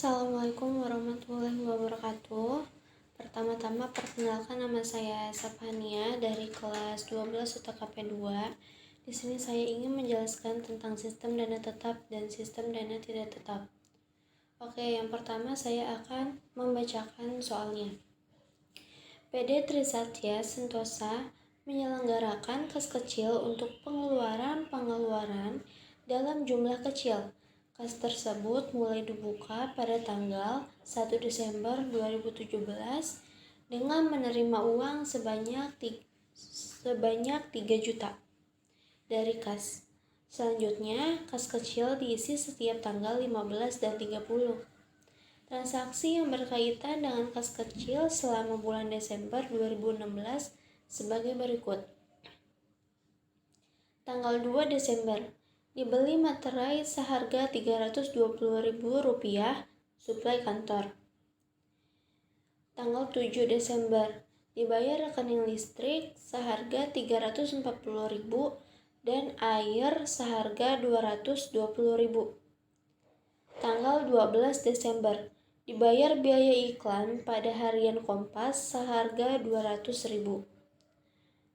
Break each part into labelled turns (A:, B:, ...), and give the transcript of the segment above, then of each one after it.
A: Assalamualaikum warahmatullahi wabarakatuh. Pertama-tama perkenalkan, nama saya Safania dari kelas 12 UTKP 2. Di sini saya ingin menjelaskan tentang sistem dana tetap dan sistem dana tidak tetap. Oke, yang pertama saya akan membacakan soalnya. PD Trisatya Sentosa menyelenggarakan kas kecil untuk pengeluaran dalam jumlah kecil. Kas tersebut mulai dibuka pada tanggal 1 Desember 2017 dengan menerima uang sebanyak 3 juta dari kas. Selanjutnya, kas kecil diisi setiap tanggal 15 dan 30. Transaksi yang berkaitan dengan kas kecil selama bulan Desember 2016 sebagai berikut. Tanggal 2 Desember, dibeli materai seharga Rp320.000 suplai kantor. Tanggal 7 Desember, dibayar rekening listrik seharga Rp340.000 dan air seharga Rp220.000. Tanggal 12 Desember, dibayar biaya iklan pada harian Kompas seharga Rp200.000.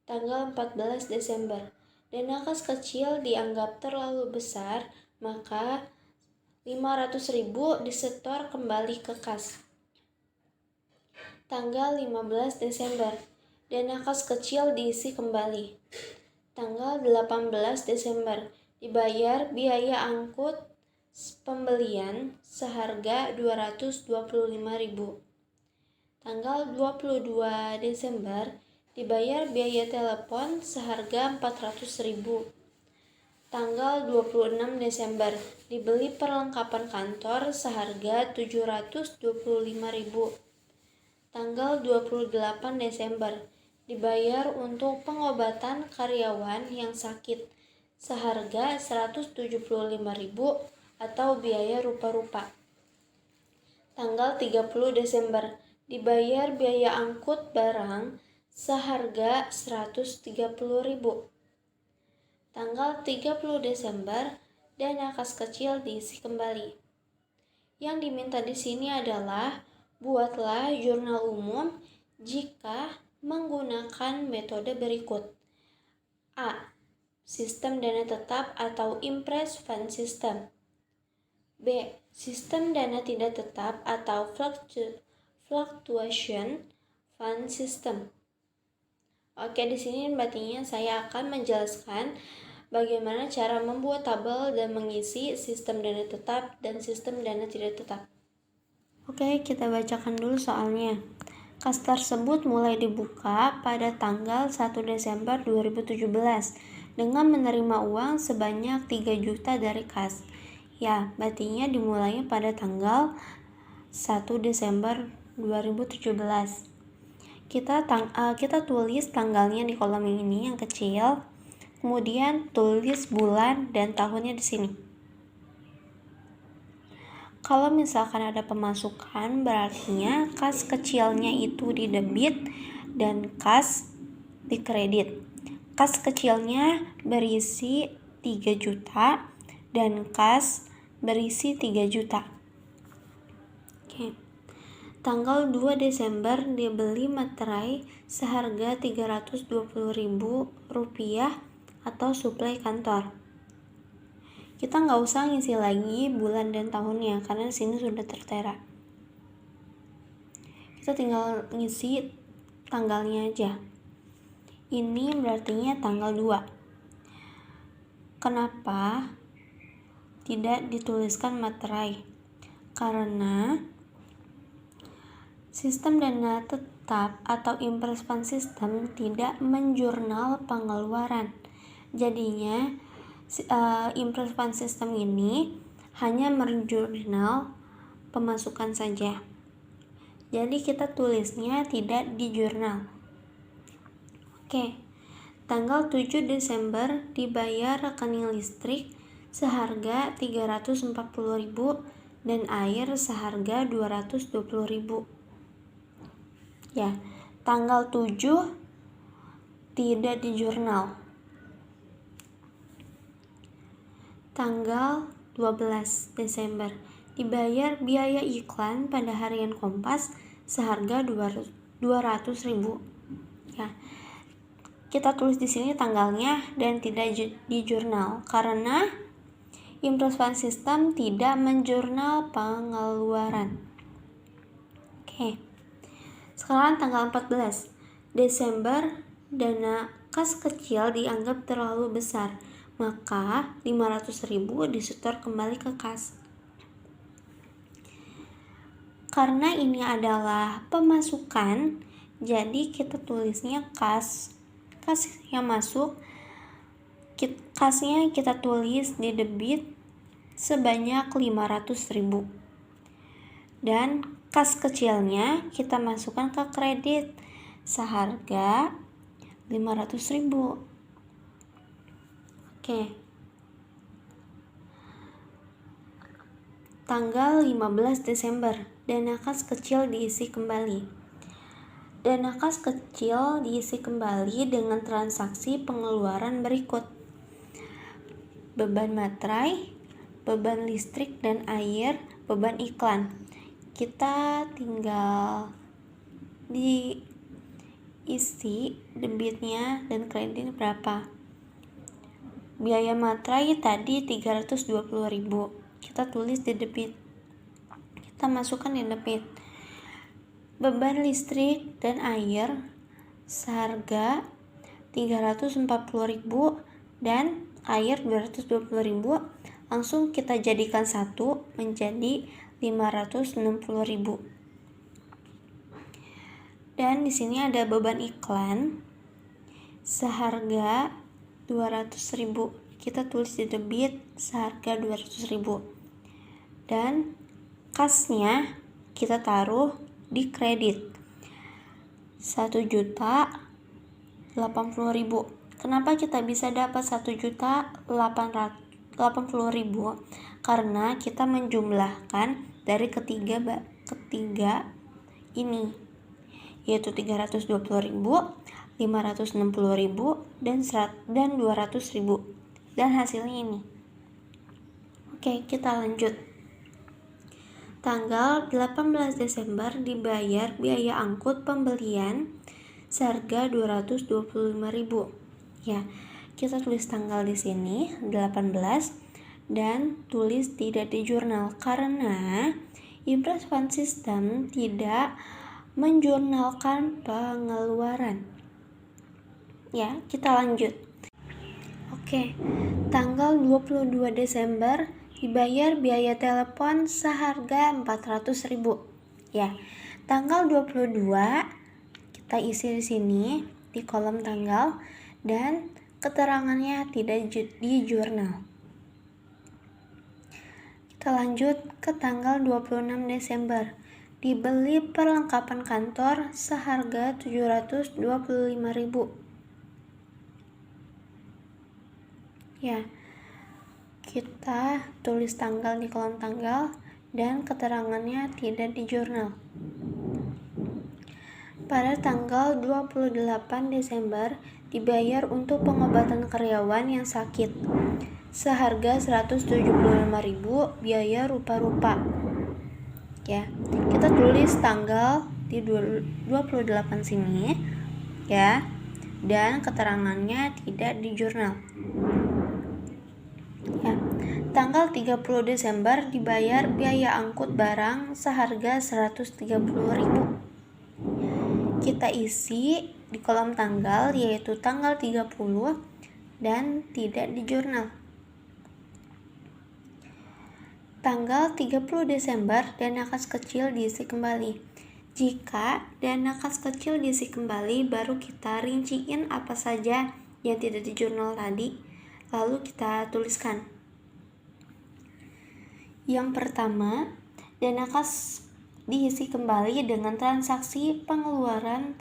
A: Tanggal 14 Desember, dana kas kecil dianggap terlalu besar, maka Rp500.000 disetor kembali ke kas. Tanggal 15 Desember, dana kas kecil diisi kembali. Tanggal 18 Desember, dibayar biaya angkut pembelian seharga Rp225.000. Tanggal 22 Desember, dibayar biaya telepon seharga Rp400.000. Tanggal 26 Desember, dibeli perlengkapan kantor seharga Rp725.000. Tanggal 28 Desember, dibayar untuk pengobatan karyawan yang sakit seharga Rp175.000 atau biaya rupa-rupa. Tanggal 30 Desember, dibayar biaya angkut barang seharga Rp130.000. Tanggal 30 Desember, dana kas kecil diisi kembali. Yang diminta di sini adalah buatlah jurnal umum jika menggunakan metode berikut. A. Sistem dana tetap atau Impress Fund System. B. Sistem dana tidak tetap atau Fluctuation Fund System. Oke, di sini nantinya saya akan menjelaskan bagaimana cara membuat tabel dan mengisi sistem dana tetap dan sistem dana tidak tetap. Oke, kita bacakan dulu soalnya. Kas tersebut mulai dibuka pada tanggal 1 Desember 2017 dengan menerima uang sebanyak 3 juta dari kas. Ya, berarti dimulai pada tanggal 1 Desember 2017. Kita tulis tanggalnya di kolom ini yang kecil, kemudian tulis bulan dan tahunnya di sini. Kalau misalkan ada pemasukan, berarti kas kecilnya itu di debit dan kas di kredit. Kas kecilnya berisi 3 juta dan kas berisi 3 juta. Oke. Tanggal 2 Desember, dibeli materai seharga Rp320.000 atau suplai kantor. Kita nggak usah ngisi lagi bulan dan tahunnya karena di sini sudah tertera. Kita tinggal ngisi tanggalnya aja. Ini berarti tanggal 2. Kenapa tidak dituliskan materai? Karena sistem dana tetap atau Impress Fund System tidak menjurnal pengeluaran. Jadinya Impress Fund System ini hanya menjurnal pemasukan saja. Jadi kita tulisnya tidak di jurnal. Oke. Tanggal 7 Desember, dibayar rekening listrik seharga Rp340.000 dan air seharga Rp220.000. Ya, tanggal 7 tidak di jurnal. Tanggal 12 Desember, dibayar biaya iklan pada harian Kompas seharga 200.000. Ya. Kita tulis di sini tanggalnya dan tidak di jurnal karena Impress Fund System tidak menjurnal pengeluaran. Oke. Sekarang tanggal 14 Desember, dana kas kecil dianggap terlalu besar, maka 500.000 disetor kembali ke kas. Karena ini adalah pemasukan, jadi kita tulisnya kas yang masuk, kasnya kita tulis di debit sebanyak 500.000 dan kas kecilnya kita masukkan ke kredit seharga 500.000. Oke. Tanggal 15 Desember, dana kas kecil diisi kembali. Dana kas kecil diisi kembali dengan transaksi pengeluaran berikut: beban materai, beban listrik dan air, beban iklan. Kita tinggal diisi debitnya dan kredit berapa. Biaya materai tadi 320.000. Kita tulis di debit. Kita masukkan di debit. Beban listrik dan air seharga 340.000 dan air 220.000, langsung kita jadikan satu menjadi 560.000. Dan di sini ada beban iklan seharga 200.000. Kita tulis di debit seharga 200.000. Dan kasnya kita taruh di kredit 1.080.000. Kenapa kita bisa dapat 1.880.000? Karena kita menjumlahkan dari ketiga ini, yaitu 320.000, 560.000 dan 200.000, dan hasilnya ini. Oke, kita lanjut. Tanggal 18 Desember dibayar biaya angkut pembelian seharga 225.000. Ya, kita tulis tanggal di sini 18 dan tulis tidak di jurnal karena Impress Fund System tidak menjurnalkan pengeluaran. Ya, kita lanjut. Oke, tanggal 22 Desember dibayar biaya telepon seharga 400.000. Ya, tanggal 22 kita isi di sini di kolom tanggal dan keterangannya tidak di jurnal. Kita lanjut ke tanggal 26 Desember. Dibeli perlengkapan kantor seharga 725.000. Ya, kita tulis tanggal di kolom tanggal dan keterangannya tidak di jurnal. Pada tanggal 28 Desember dibayar untuk pengobatan karyawan yang sakit seharga 175.000 biaya rupa-rupa. Ya, kita tulis tanggal di 28 sini ya, dan keterangannya tidak di jurnal. Ya, tanggal 30 Desember dibayar biaya angkut barang seharga 130.000. Kita isi di kolom tanggal yaitu tanggal 30 dan tidak di jurnal. Tanggal 30 Desember dana kas kecil diisi kembali. Jika dana kas kecil diisi kembali, baru kita rinciin apa saja yang tidak di jurnal tadi, lalu kita tuliskan. Yang pertama, dana kas diisi kembali dengan transaksi pengeluaran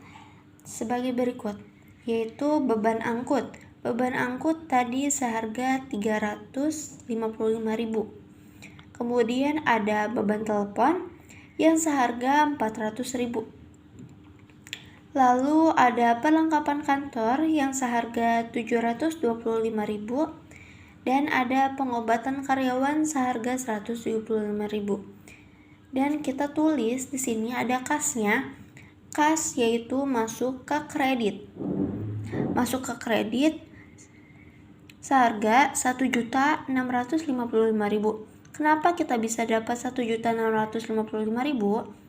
A: sebagai berikut, yaitu beban angkut. Beban angkut tadi seharga 355.000. Kemudian ada beban telepon yang seharga 400.000. Lalu ada perlengkapan kantor yang seharga 725.000 Dan ada pengobatan karyawan seharga 175.000. Dan kita tulis di sini ada kasnya. Kas yaitu masuk ke kredit. Masuk ke kredit seharga 1.655.000. Kenapa kita bisa dapat 1.655.000?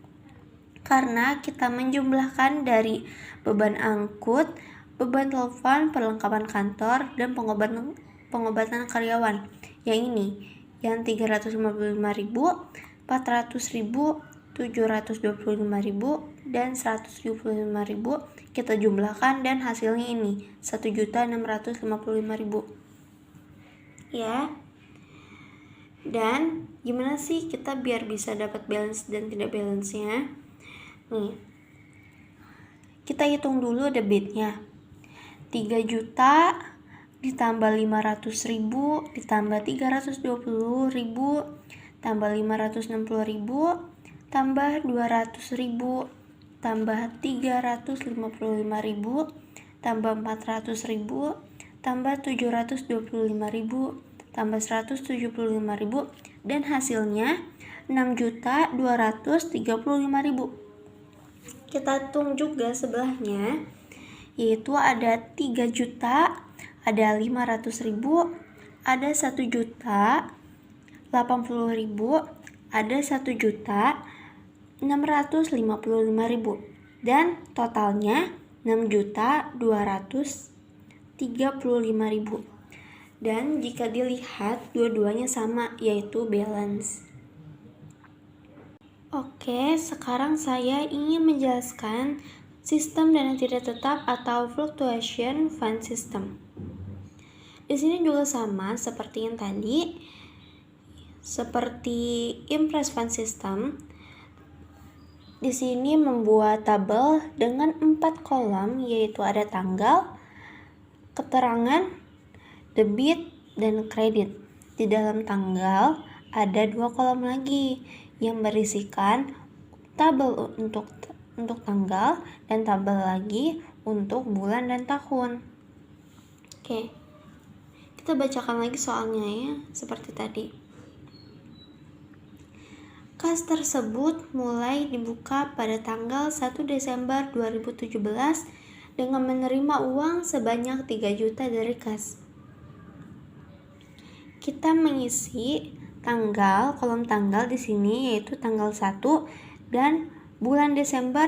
A: Karena kita menjumlahkan dari beban angkut, beban telepon, perlengkapan kantor, dan pengobatan karyawan. Yang ini, yang 355.000, 400.000, 725.000, dan 175.000 kita jumlahkan dan hasilnya ini 1.655.000. Ya. Dan gimana sih kita biar bisa dapat balance dan tidak balance-nya? Nih, kita hitung dulu debitnya. 3 juta ditambah 500.000 ditambah 320.000 tambah 560.000 tambah 200.000 tambah 355.000 tambah 400.000 tambah 725.000 tambah 175.000 dan hasilnya 6.235.000. Kita hitung juga sebelahnya, yaitu ada 3 juta, ada 500.000, ada 1 juta 80.000, ada 1 juta 655.000 dan totalnya 6.235.000. Dan jika dilihat dua-duanya sama, yaitu balance. Oke, sekarang saya ingin menjelaskan sistem dana tidak tetap atau fluctuation fund system. Di sini juga sama seperti yang tadi, seperti impress fund system. Di sini membuat tabel dengan 4 kolom, yaitu ada tanggal, keterangan, debit, dan kredit. Di dalam tanggal ada 2 kolom lagi yang berisikan tabel untuk tanggal dan tabel lagi untuk bulan dan tahun. Oke, kita bacakan lagi soalnya ya, seperti tadi. Kas tersebut mulai dibuka pada tanggal 1 Desember 2017 dengan menerima uang sebanyak 3 juta dari kas. Kita mengisi kolom tanggal di sini yaitu tanggal 1 dan bulan Desember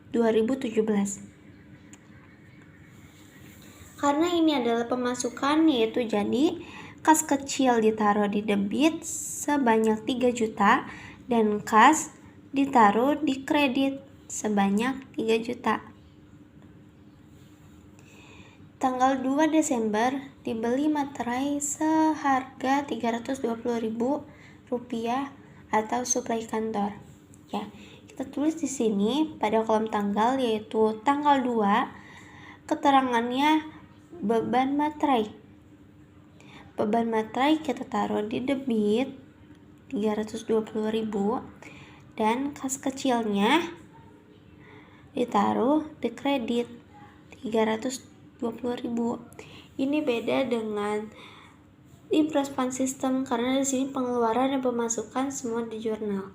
A: 2017. Karena ini adalah pemasukan, yaitu jadi kas kecil ditaruh di debit sebanyak 3 juta dan kas ditaruh di kredit sebanyak 3 juta. Tanggal 2 Desember dibeli materai seharga Rp320.000 atau suplai kantor. Ya, kita tulis di sini pada kolom tanggal yaitu tanggal 2, keterangannya beban materai. Beban materai kita taruh di debit Rp320.000 dan kas kecilnya ditaruh di kredit Rp320.000. Ini beda dengan impress fund system karena di sini pengeluaran dan pemasukan semua di jurnal.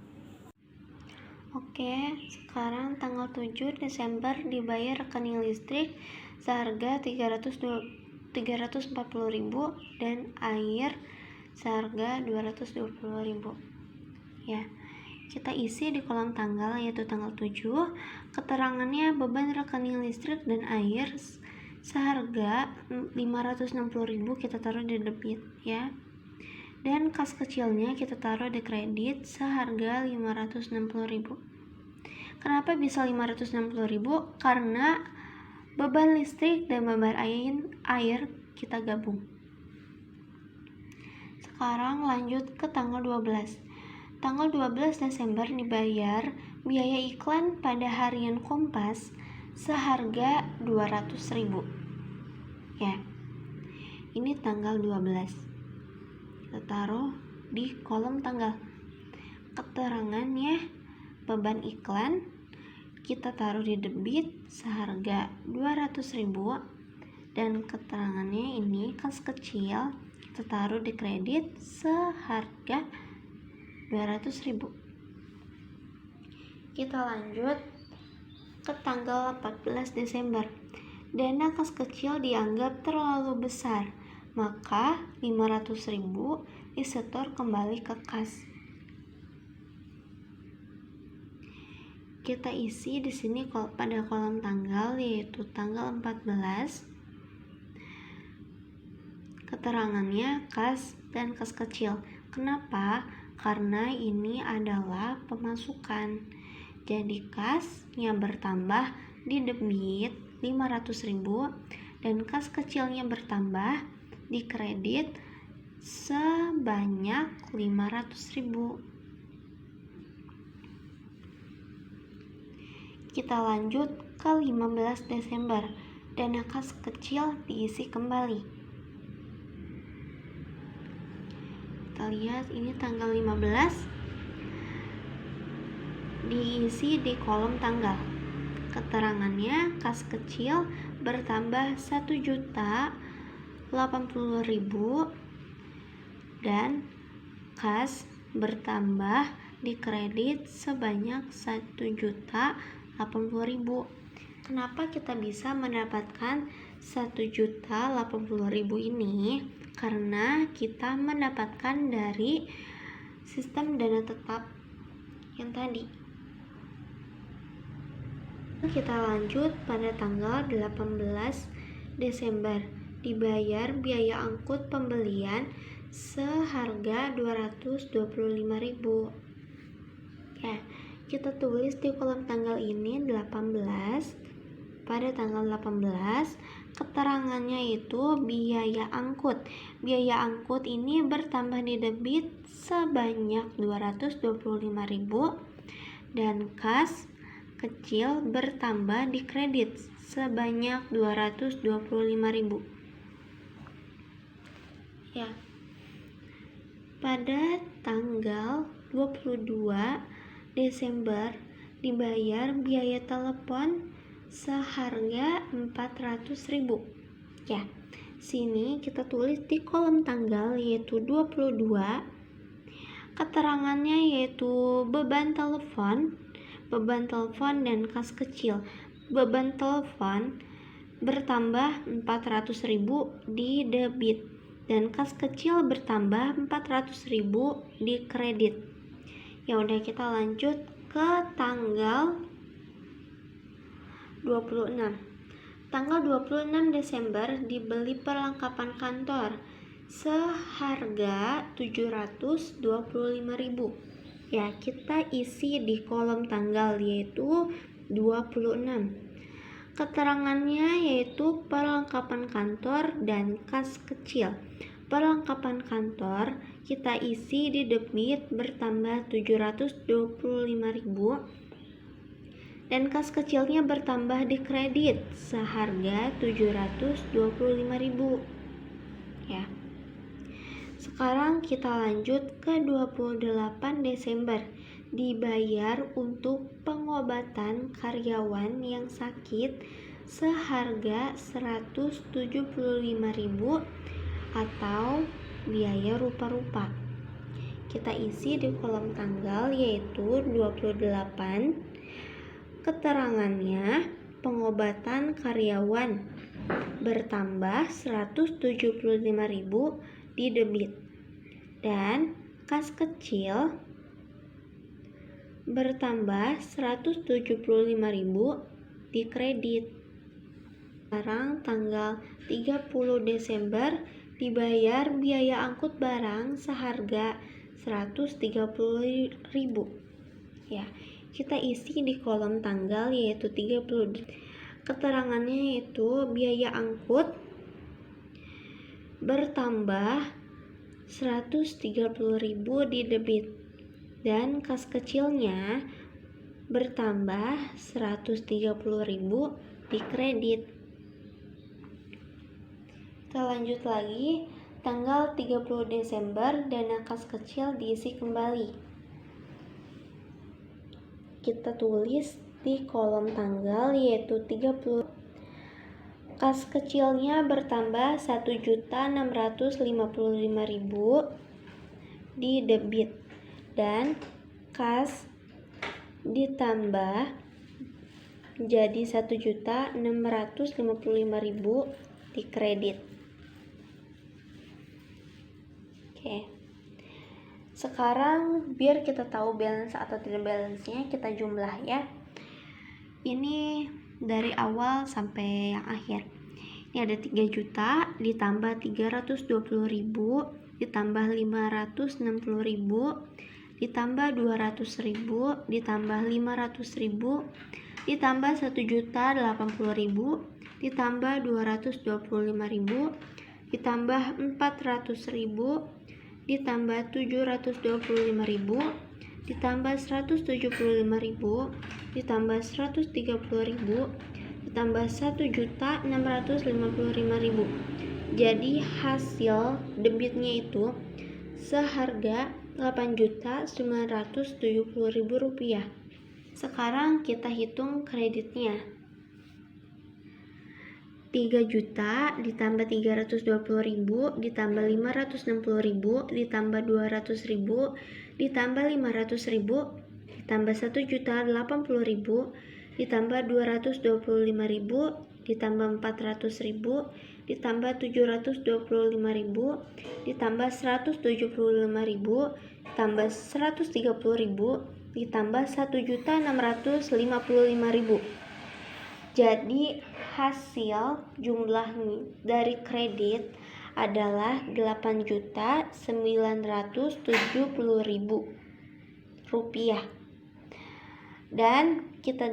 A: Oke, sekarang tanggal 7 Desember dibayar rekening listrik seharga Rp340.000 dan air seharga Rp220.000. Ya. Kita isi di kolom tanggal yaitu tanggal 7, keterangannya beban rekening listrik dan air seharga Rp560.000 kita taruh di debit ya. Dan kas kecilnya kita taruh di kredit seharga Rp560.000. Kenapa bisa Rp560.000? Karena beban listrik dan beban air kita gabung. Sekarang lanjut ke tanggal 12. Tanggal 12 Desember dibayar biaya iklan pada harian Kompas seharga Rp200.000. Ya. Ini tanggal 12. Kita taruh di kolom tanggal. Keterangannya beban iklan kita taruh di debit seharga Rp200.000 dan keterangannya ini kas kecil kita kita taruh di kredit seharga 200.000. Kita lanjut ke tanggal 14 Desember. Dana kas kecil dianggap terlalu besar, maka 500.000 disetor kembali ke kas. Kita isi di sini pada kolom tanggal, yaitu tanggal 14. Keterangannya kas dan kas kecil. Kenapa? Karena ini adalah pemasukan. Jadi kasnya bertambah di debit 500.000 dan kas kecilnya bertambah di kredit sebanyak 500.000. Kita lanjut ke 15 Desember. Dana kas kecil diisi kembali. Kita lihat ini tanggal 15, diisi di kolom tanggal. Keterangannya kas kecil bertambah 1.080.000 dan kas bertambah di kredit sebanyak 1.080.000. Kenapa kita bisa mendapatkan 1.080.000 ini? Karena kita mendapatkan dari sistem dana tetap yang tadi. Kita lanjut pada tanggal 18 Desember. Dibayar biaya angkut pembelian seharga 225.000. Ya, kita tulis di kolom tanggal ini 18. Pada tanggal 18, keterangannya itu biaya angkut. Biaya angkut ini bertambah di debit sebanyak 225.000 dan kas kecil bertambah di kredit sebanyak 225.000. Ya. Pada tanggal 22 Desember dibayar biaya telepon seharga 400.000. Ya, sini kita tulis di kolom tanggal yaitu 22. Keterangannya yaitu beban telepon dan kas kecil. Beban telepon bertambah 400.000 di debit dan kas kecil bertambah 400.000 di kredit. Ya udah, kita lanjut ke tanggal 26. Tanggal 26 Desember dibeli perlengkapan kantor seharga 725.000. Ya, kita isi di kolom tanggal yaitu 26. Keterangannya yaitu perlengkapan kantor dan kas kecil. Perlengkapan kantor kita isi di debit bertambah 725.000 dan kas kecilnya bertambah di kredit seharga 725.000. Ya. Sekarang kita lanjut ke 28 Desember. Dibayar untuk pengobatan karyawan yang sakit seharga 175.000 atau biaya rupa-rupa. Kita isi di kolom tanggal yaitu 28. Keterangannya pengobatan karyawan bertambah 175.000 di debit dan kas kecil bertambah 175.000 di kredit. Sekarang tanggal 30 Desember dibayar biaya angkut barang seharga 130.000. Ya, kita isi di kolom tanggal yaitu 30. Keterangannya yaitu biaya angkut bertambah 130.000 di debit dan kas kecilnya bertambah 130.000 di kredit. Kita lanjut lagi, tanggal 30 Desember dana kas kecil diisi kembali. Kita tulis di kolom tanggal yaitu 30. Kas kecilnya bertambah 1.655.000 di debit dan kas ditambah jadi 1.655.000 di kredit. Oke. Sekarang biar kita tahu balance atau tidak balance-nya, kita jumlah ya. Ini dari awal sampai yang akhir. Ini ada 3 juta ditambah 320.000 ditambah 560.000 ditambah 200.000 ditambah 500.000 ditambah 1.080.000 ditambah 225.000 ditambah 400.000 ditambah 725.000 ditambah 175.000 ditambah 130.000 ditambah 1.655.000. Jadi hasil debitnya itu seharga Rp8.970.000. Sekarang kita hitung kreditnya. 3 juta ditambah 320.000 ditambah 560.000 ditambah 200.000 ditambah 500.000 ditambah 1.080.000 ditambah 225.000 ditambah 400.000 ditambah 725.000 ditambah 175.000 ditambah 130.000 ditambah 1.655.000. Jadi hasil jumlah dari kredit adalah Rp8.970.000. Dan kita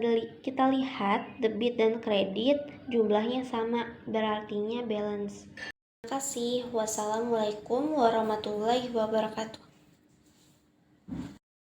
A: lihat debit dan kredit jumlahnya sama, berartinya balance. Terima kasih. Wassalamualaikum warahmatullahi wabarakatuh.